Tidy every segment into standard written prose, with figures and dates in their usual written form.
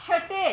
6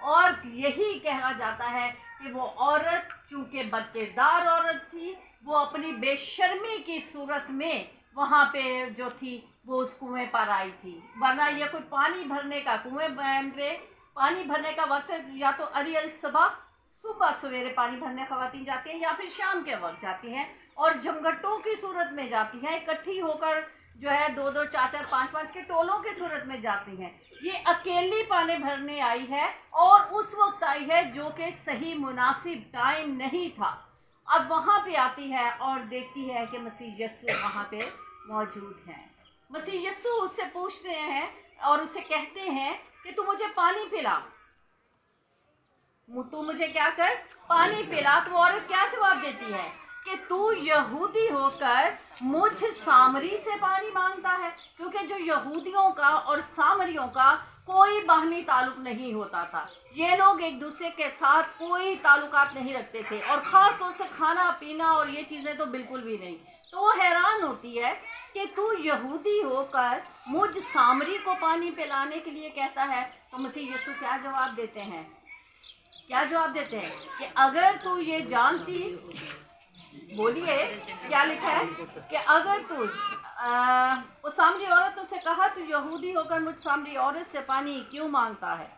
اور یہی کہا جاتا ہے کہ وہ عورت چونکہ بدکردار عورت تھی، وہ اپنی بے شرمی کی صورت میں وہاں پہ جو تھی وہ اس کنویں پر آئی تھی، ورنہ یہ کوئی پانی بھرنے کا کنویں پہ پانی بھرنے کا وقت یا تو اریل صبح سویرے پانی بھرنے خواتین جاتی ہیں یا پھر شام کے وقت جاتی ہیں، اور جھمگٹوں کی صورت میں جاتی ہیں، اکٹھی ہو کر جو ہے 2 4 5 کے ٹولوں کی صورت میں جاتی ہیں۔ یہ اکیلی پانی بھرنے آئی ہے اور اس وقت آئی ہے جو کہ صحیح مناسب ٹائم نہیں تھا۔ اب وہاں پہ آتی ہے اور دیکھتی ہے کہ مسیح یسوع وہاں پہ موجود ہیں۔ مسیح یسوع اس سے پوچھتے ہیں اور اسے کہتے ہیں کہ تو مجھے پانی پلا، تو مجھے کیا کر پانی پلا۔ تو عورت کیا جواب دیتی ہے کہ تو یہودی ہو کر مجھ سامری سے پانی مانگتا ہے، کیونکہ جو یہودیوں کا اور سامریوں کا کوئی باہمی تعلق نہیں ہوتا تھا، یہ لوگ ایک دوسرے کے ساتھ کوئی تعلقات نہیں رکھتے تھے، اور خاص طور سے کھانا پینا اور یہ چیزیں تو بالکل بھی نہیں۔ تو وہ حیران ہوتی ہے کہ تو یہودی ہو کر مجھ سامری کو پانی پلانے کے لیے کہتا ہے۔ تو مسیح یسوع کیا جواب دیتے ہیں؟ کیا جواب دیتے ہیں کہ اگر تو یہ جانتی، بولیے کیا لکھا ہے کہ اگر تو وہ سامری عورت تو سے کہا تو یہودی ہو کر مجھ سامری عورت سے پانی کیوں مانگتا ہے،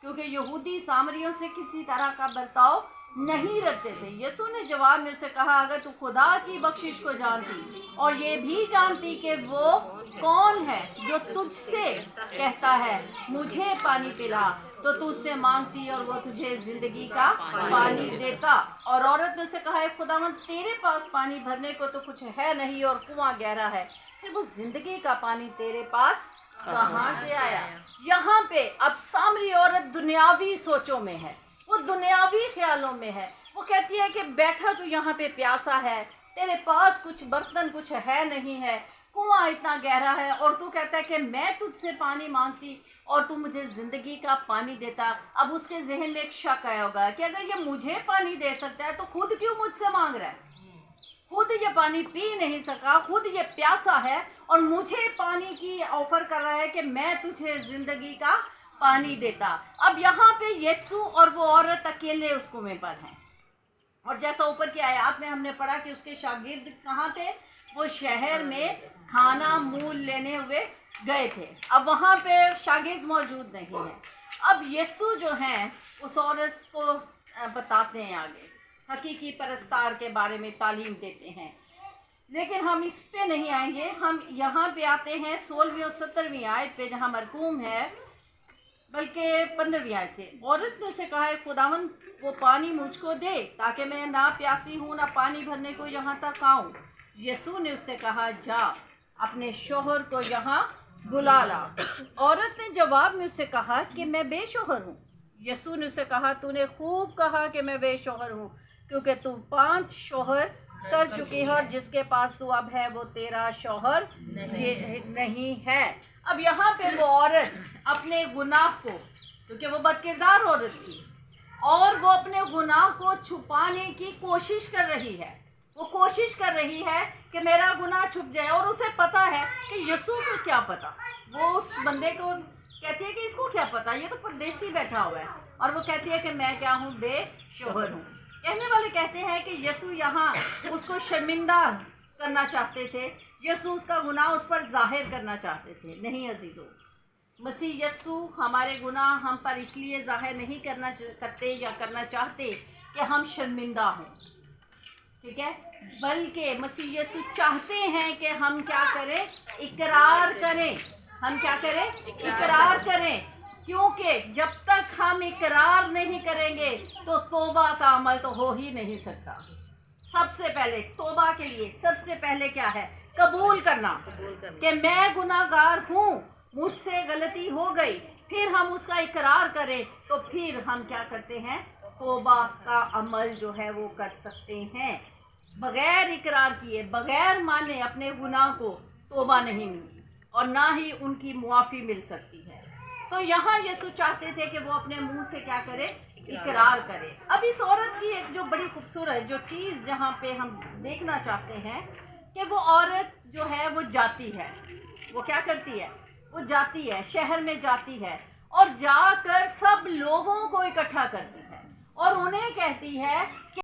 کیونکہ یہودی سامریوں سے کسی طرح کا برتاؤ نہیں رکھتے تھے۔ یسوع نے جواب میں اسے کہا اگر تو خدا کی بخشش کو جانتی اور یہ بھی جانتی کہ وہ کون ہے جو تجھ سے کہتا ہے مجھے پانی پلا، تو اس سے مانگتی اور وہ تجھے زندگی کا پانی دیتا۔ اور عورت نے اسے کہا خداوند تیرے پاس پانی بھرنے کو تو کچھ ہے نہیں اور کنواں گہرا ہے، پھر وہ زندگی کا پانی تیرے پاس کہاں سے آیا؟ یہاں پہ اب سامری عورت دنیاوی سوچوں میں ہے، وہ دنیاوی خیالوں میں ہے۔ وہ کہتی ہے کہ بیٹھا تو یہاں پہ پیاسا ہے، تیرے پاس کچھ برتن کچھ ہے نہیں ہے، کنواں اتنا گہرا ہے، اور تو کہتا ہے کہ میں تجھ سے پانی مانگتی اور تو مجھے زندگی کا پانی دیتا۔ اب اس کے ذہن میں ایک شک آیا ہوگا کہ اگر یہ مجھے پانی دے سکتا ہے تو خود کیوں مجھ سے مانگ رہا ہے؟ خود یہ پانی پی نہیں سکا، خود یہ پیاسا ہے اور مجھے پانی کی آفر کر رہا ہے کہ میں تجھے زندگی کا پانی دیتا۔ اب یہاں پہ یسوع اور وہ عورت اکیلے اس کنویں پر ہیں، اور جیسا اوپر کی آیات میں ہم نے پڑھا کہ اس کے شاگرد کہاں تھے؟ وہ شہر میں کھانا مول لینے ہوئے گئے تھے۔ اب وہاں پہ شاگرد موجود نہیں ہیں۔ اب یسوع جو ہیں اس عورت کو بتاتے ہیں، آگے حقیقی پرستار کے بارے میں تعلیم دیتے ہیں، لیکن ہم اس پہ نہیں آئیں گے۔ ہم یہاں پہ آتے ہیں 16ویں اور 17ویں آیت پہ جہاں مرقوم ہے، بلکہ 15ویں آیت سے۔ عورت نے اسے کہا ہے خداوند وہ پانی مجھ کو دے تاکہ میں نہ پیاسی ہوں نہ پانی بھرنے کو یہاں تک آؤں۔ یسوع نے اس سے کہا جا اپنے شوہر کو یہاں بلا لا۔ عورت نے جواب میں اس سے کہا کہ میں بے شوہر ہوں۔ یسوع نے اسے کہا تو نے خوب کہا کہ میں بے شوہر ہوں، کیونکہ تو 5 شوہر کر چکی ہے اور جس کے پاس تو اب ہے وہ تیرا شوہر نہیں ہے۔ اب یہاں پہ وہ عورت اپنے گناہ کو، کیونکہ وہ بدکردار عورت تھی، اور وہ اپنے گناہ کو چھپانے کی کوشش کر رہی ہے۔ وہ کوشش کر رہی ہے کہ میرا گناہ چھپ جائے، اور اسے پتا ہے کہ یسوع کو کیا پتا۔ وہ اس بندے کو کہتی ہے کہ اس کو کیا پتا، یہ تو پردیسی بیٹھا ہوا ہے، اور وہ کہتی ہے کہ میں کیا ہوں، بے شوہر ہوں۔ کہنے والے کہتے ہیں کہ یسوع یہاں اس کو شرمندہ کرنا چاہتے تھے، یسوع اس کا گناہ اس پر ظاہر کرنا چاہتے تھے۔ نہیں عزیزو، مسیح یسوع ہمارے گناہ ہم پر اس لیے ظاہر نہیں کرتے یا کرنا چاہتے کہ ہم شرمندہ ہوں، ٹھیک ہے، بلکہ مسیح یسوع چاہتے ہیں کہ ہم کیا کریں، اقرار کریں۔ ہم کیا کریں؟ اقرار کریں، کیونکہ جب تک ہم اقرار نہیں کریں گے تو توبہ کا عمل تو ہو ہی نہیں سکتا۔ سب سے پہلے توبہ کے لیے سب سے پہلے کیا ہے؟ قبول کرنا کہ میں گناہ گار ہوں، مجھ سے غلطی ہو گئی، پھر ہم اس کا اقرار کریں تو پھر ہم کیا کرتے ہیں؟ توبہ کا عمل جو ہے وہ کر سکتے ہیں۔ بغیر اقرار کیے، بغیر مانے اپنے گناہ کو توبہ نہیں ملتی اور نہ ہی ان کی معافی مل سکتی ہے۔ سو یہاں یسوع چاہتے تھے کہ وہ اپنے منہ سے کیا کرے؟ اقرار کرے۔ اب اس عورت کی ایک جو بڑی خوبصورت جو چیز جہاں پہ ہم دیکھنا چاہتے ہیں کہ وہ عورت جو ہے وہ جاتی ہے، وہ کیا کرتی ہے؟ وہ جاتی ہے، شہر میں جاتی ہے، اور جا کر سب لوگوں کو اکٹھا کرتی ہے اور انہیں کہتی ہے کہ